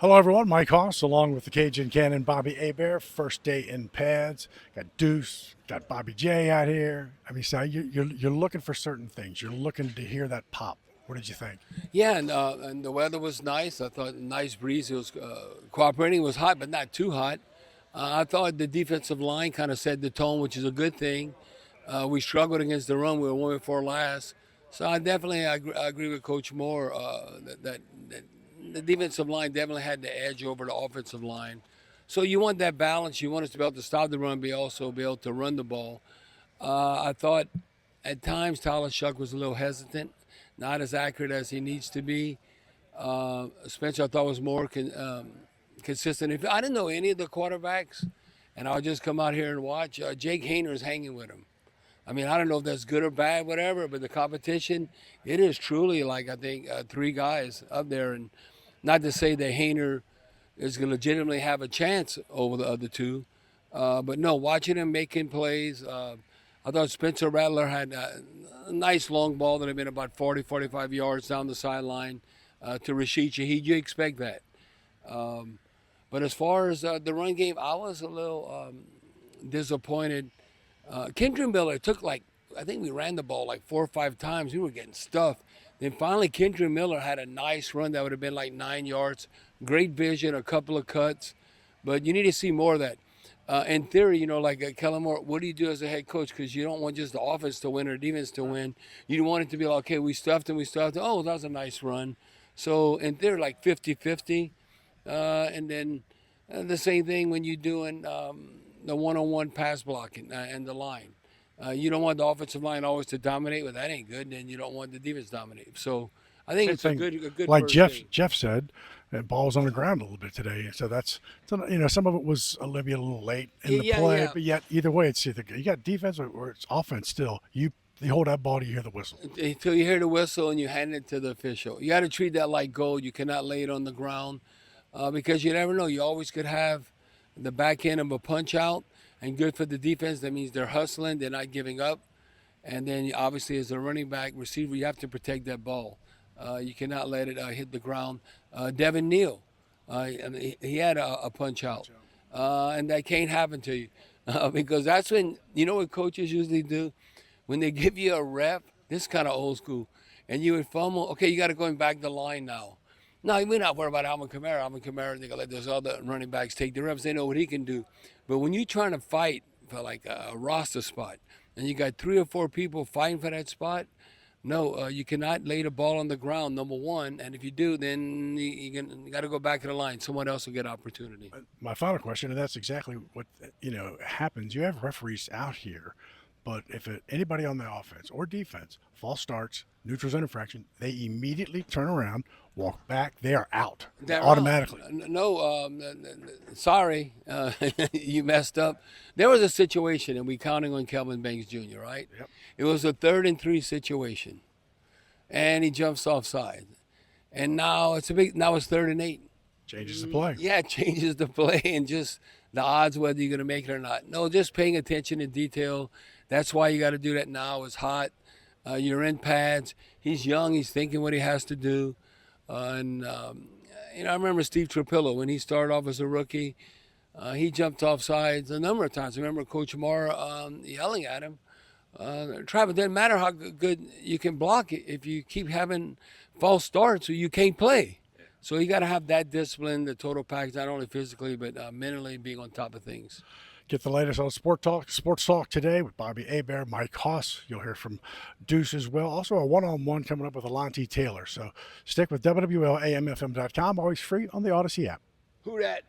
Hello, everyone. Mike Hoss, along with the Cajun Cannon, Bobby Hebert. First day in pads. Got Deuce, got Bobby J out here. I mean, so you're looking for certain things. You're looking to hear that pop. What did you think? Yeah, and the weather was nice. I thought nice breeze. It was cooperating. It was hot, but not too hot. I thought the defensive line kind of set the tone, which is a good thing. We struggled against the run. We were 1 for 4 last. So I agree with Coach Moore that the defensive line definitely had the edge over the offensive line. So you want that balance. You want us to be able to stop the run, but also be able to run the ball. I thought at times Tyler Shuck was a little hesitant, not as accurate as he needs to be. Spencer, I thought was more consistent. If I didn't know any of the quarterbacks, and I'll just come out here and watch, Jake Hayner is hanging with him. I mean, I don't know if that's good or bad, whatever, but the competition, it is truly like I think three guys up there, and not to say that Hayner is going to legitimately have a chance over the other two, but no, watching him making plays. I thought Spencer Rattler had a nice long ball that had been about 40, 45 yards down the sideline to Rashid Shaheed. You expect that. Um, but as far as the run game, I was a little disappointed. Kendra Miller took I think we ran the ball like 4 or 5 times. We were getting stuffed. Then finally, Kendra Miller had a nice run that would have been like 9 yards. Great vision, a couple of cuts. But you need to see more of that. In theory, like Kellen Moore, what do you do as a head coach? Because you don't want just the offense to win or defense to win. You want it to be like, okay, we stuffed him, we stuffed him. Oh, that was a nice run. So in theory, like 50-50. And then the same thing when you're doing the one-on-one pass blocking and the line. You don't want the offensive line always to dominate. Well, that ain't good. Then you don't want the defense to dominate. So I think Same it's a thing. good Like first game. Jeff said, ball's on the ground a little bit today. So some of it was maybe a little late in the Yeah, play, yeah. but yet either way, it's either you got defense or it's offense. Still, you hold that ball, you hear the whistle. Until you hear the whistle and you hand it to the official. You got to treat that like gold. You cannot lay it on the ground because you never know. You always could have the back end of a punch out, and good for the defense. That means they're hustling, they're not giving up. And then obviously, as a running back, receiver, you have to protect that ball. You cannot let it hit the ground. Devin Neal, he had a punch out, and that can't happen to you because that's when you know what coaches usually do when they give you a rep. This is kind of old school, and you would fumble. Okay, you got to go back the line now. No, we're not worried about Alvin Kamara. Alvin Kamara, they gonna let those other running backs take the reps. They know what he can do. But when you're trying to fight for like a roster spot, and you got 3 or 4 people fighting for that spot, no, you cannot lay the ball on the ground. Number one, and if you do, then you got to go back to the line. Someone else will get opportunity. My final question, and that's exactly what happens. You have referees out here, but if anybody on the offense or defense false starts, neutral zone infraction, they immediately turn around, walk back. They are out They're out. automatically. No, sorry, you messed up. There was a situation, and we counting on Kelvin Banks Jr. Right? Yep. It was a 3rd and 3 situation, and he jumps offside, and now now it's 3rd and 8. Changes the play. Yeah, it changes the play and just the odds whether you're going to make it or not. No, just paying attention to detail. That's why you got to do that now. It's hot. You're in pads. He's young. He's thinking what he has to do. I remember Steve Trapillo when he started off as a rookie. He jumped off sides a number of times. I remember Coach Moore yelling at him. Travis, it doesn't matter how good you can block it if you keep having false starts or you can't play. So you got to have that discipline, the total package, not only physically but mentally being on top of things. Get the latest on Sports Talk today with Bobby Hebert, Mike Hoss. You'll hear from Deuce as well. Also, a one-on-one coming up with Alonte Taylor. So stick with WWLAMFM.com. Always free on the Odyssey app. Who that?